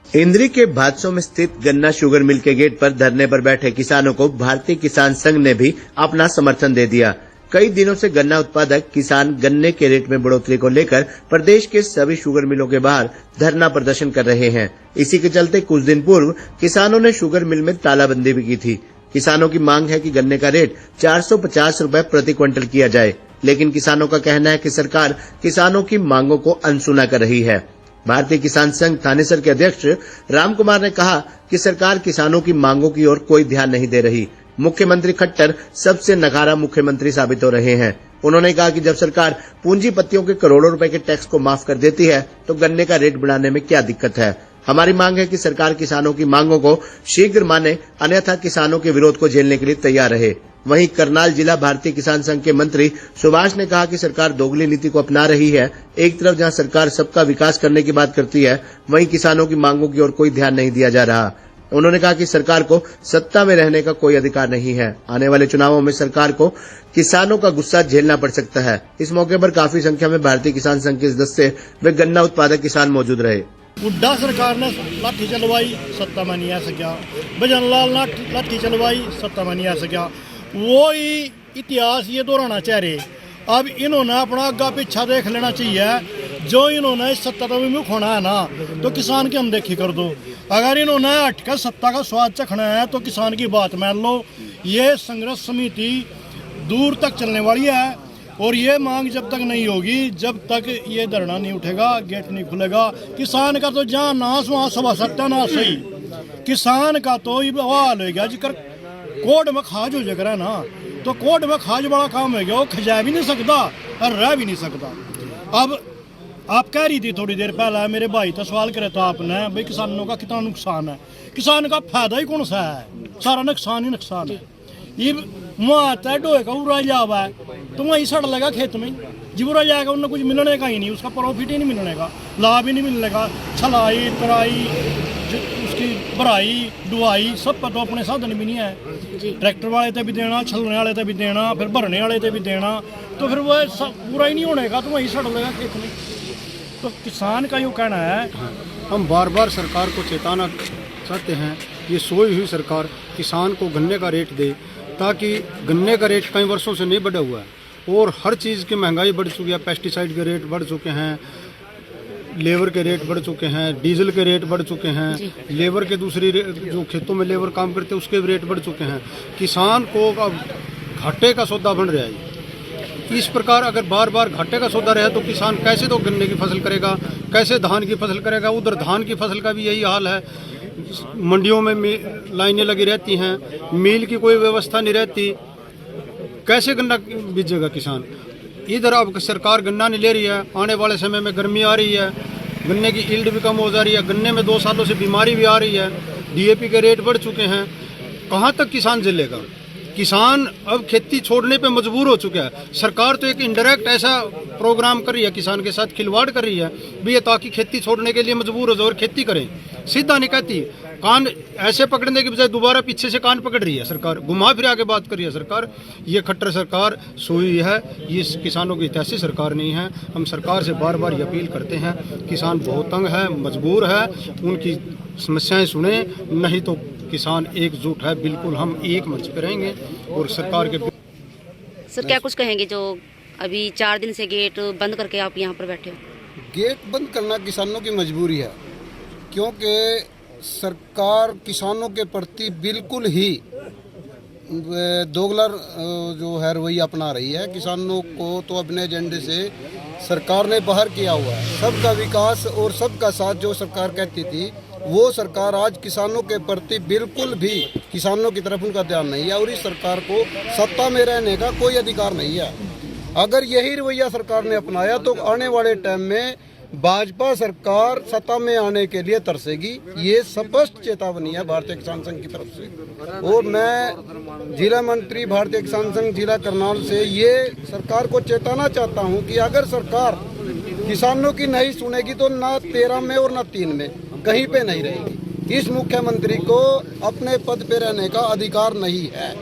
इंद्री के भादसों में स्थित गन्ना शुगर मिल के गेट पर धरने पर बैठे किसानों को भारतीय किसान संघ ने भी अपना समर्थन दे दिया। कई दिनों से गन्ना उत्पादक किसान गन्ने के रेट में बढ़ोतरी को लेकर प्रदेश के सभी शुगर मिलों के बाहर धरना प्रदर्शन कर रहे हैं। इसी के चलते कुछ दिन पूर्व किसानों ने शुगर मिल में तालाबंदी भी की थी। किसानों की मांग है कि गन्ने का रेट 450 रुपए प्रति क्विंटल किया जाए, लेकिन किसानों का कहना है कि सरकार किसानों की मांगों को अनसुना कर रही है। भारतीय किसान संघ थानेसर के अध्यक्ष राम कुमार ने कहा कि सरकार किसानों की मांगों की ओर कोई ध्यान नहीं दे रही। मुख्यमंत्री खट्टर सबसे नकारा मुख्यमंत्री साबित हो रहे हैं। उन्होंने कहा कि जब सरकार पूंजीपतियों के करोड़ों रुपए के टैक्स को माफ कर देती है तो गन्ने का रेट बढ़ाने में क्या दिक्कत है। हमारी मांग है कि सरकार किसानों की मांगों को शीघ्र माने, अन्यथा किसानों के विरोध को झेलने के लिए तैयार रहे। वहीं करनाल जिला भारतीय किसान संघ के मंत्री सुभाष ने कहा कि सरकार दोगली नीति को अपना रही है। एक तरफ जहां सरकार सबका विकास करने की बात करती है, वहीं किसानों की मांगों की ओर कोई ध्यान नहीं दिया जा रहा। उन्होंने कहा कि सरकार को सत्ता में रहने का कोई अधिकार नहीं है। आने वाले चुनावों में सरकार को किसानों का गुस्सा झेलना पड़ सकता है। इस मौके पर काफी संख्या में भारतीय किसान संघ के सदस्य व गन्ना उत्पादक किसान मौजूद रहे। बुड्ढा सरकार ने लाठी चलवाई, सत्ता में नहीं आ सका। भजन लाल ने लाठी चलवाई, सत्ता में नहीं आ सका। वो ही इतिहास ये दोहराना चाह रहे। अब इन्होंने अपना आगा पीछा देख लेना चाहिए। जो इन्होंने इस सत्ता का विमुख होना है ना, तो किसान की अनदेखी कर दो। अगर इन्होंने हटकर सत्ता का स्वाद चखना है तो किसान की बात मान लो। ये संघर्ष समिति दूर तक चलने वाली है और ये मांग जब तक नहीं होगी, जब तक ये धरना नहीं उठेगा, गेट नहीं खुलेगा। किसान का तो जहाँ नाश वहाँ सवा सत्यानाश सही। किसान का तो ये हाल हो गया जिक्र कोर्ट में खाज हो जाएगा ना, तो कोर्ट में खाज बड़ा काम हो गया। वो खजा भी नहीं सकता और रह भी नहीं सकता। अब आप कह रही थी थोड़ी देर पहले, मेरे भाई तो सवाल करे था आपने, भाई किसानों का कितना नुकसान है। किसान का फायदा ही कौन सा है? सारा नुकसान ही नुकसान है। ये वहाँ डोए का उड़ा जावा है तो वहीं सड़ लगा खेत में। जब उड़ा जाएगा उन्हें कुछ मिलने का ही नहीं, उसका प्रॉफिट ही नहीं मिलने का, लाभ ही नहीं मिलने का। छलाई तराई उसकी भराई डुआई सब पर तो अपने साधन भी नहीं है। ट्रैक्टर वाले ते भी देना, छलने वाले ते भी देना, फिर भरने वाले ते भी देना, तो फिर वह पूरा ही नहीं होने का, तो वहीं सड़ लगा खेत में। तो किसान का यूँ कहना है, हम बार बार सरकार को चेताना चाहते हैं, ये सोई हुई सरकार किसान को गन्ने का रेट दे, ताकि गन्ने का रेट कई वर्षों से नहीं बढ़ा हुआ है और हर चीज़ की महंगाई बढ़ चुकी है। पेस्टिसाइड के रेट बढ़ चुके हैं, लेबर के रेट बढ़ चुके हैं, डीजल के रेट बढ़ चुके हैं, लेबर के दूसरी जो खेतों में लेबर काम करते हैं उसके भी रेट बढ़ चुके हैं। किसान को अब घाटे का सौदा बन रहा है। इस प्रकार अगर बार बार घाटे का सौदा रहे तो किसान कैसे तो गन्ने की फसल करेगा, कैसे धान की फसल करेगा। उधर धान की फसल का भी यही हाल है। मंडियों में लाइनें लगी रहती हैं, मील की कोई व्यवस्था नहीं रहती, कैसे गन्ना बीजेगा किसान। इधर अब सरकार गन्ना नहीं ले रही है। आने वाले समय में गर्मी आ रही है, गन्ने की यील्ड भी कम हो जा रही है, गन्ने में 2 सालों से बीमारी भी आ रही है, डीएपी के रेट बढ़ चुके हैं। कहाँ तक किसान झेलेगा? किसान अब खेती छोड़ने पे मजबूर हो चुका है। सरकार तो एक इनडायरेक्ट ऐसा प्रोग्राम कर रही है, किसान के साथ खिलवाड़ कर रही है भैया, ताकि खेती छोड़ने के लिए मजबूर हो जाए और खेती करें। सीधा नहीं कहती, कान ऐसे पकड़ने के बजाय दोबारा पीछे से कान पकड़ रही है सरकार, घुमा फिरा के बात कर रही है सरकार। ये खट्टर सरकार सोई है, ये किसानों की ऐसी सरकार नहीं है। हम सरकार से बार बार ये अपील करते हैं, किसान बहुत तंग है, मजबूर है, उनकी समस्याएं सुने, नहीं तो किसान एकजुट है। बिल्कुल हम एक मंच पे रहेंगे और सरकार के। सर क्या कुछ कहेंगे जो अभी 4 दिन से गेट बंद करके आप यहाँ पर बैठे हो? गेट बंद करना किसानों की मजबूरी है, क्योंकि सरकार किसानों के प्रति बिल्कुल ही दोगला जो है रवैया अपना रही है। किसानों को तो अपने एजेंडे से सरकार ने बाहर किया हुआ है। सबका विकास और सबका साथ जो सरकार कहती थी, वो सरकार आज किसानों के प्रति बिल्कुल भी किसानों की तरफ उनका ध्यान नहीं है और इस सरकार को सत्ता में रहने का कोई अधिकार नहीं है। अगर यही रवैया सरकार ने अपनाया तो आने वाले टाइम में भाजपा सरकार सत्ता में आने के लिए तरसेगी। ये स्पष्ट चेतावनी है भारतीय किसान संघ की तरफ से। और मैं जिला मंत्री भारतीय किसान संघ जिला करनाल से ये सरकार को चेताना चाहता हूं कि अगर सरकार किसानों की नहीं सुनेगी तो ना 13 में और ना 3 में कहीं पे नहीं रहेगी। इस मुख्यमंत्री को अपने पद पे रहने का अधिकार नहीं है।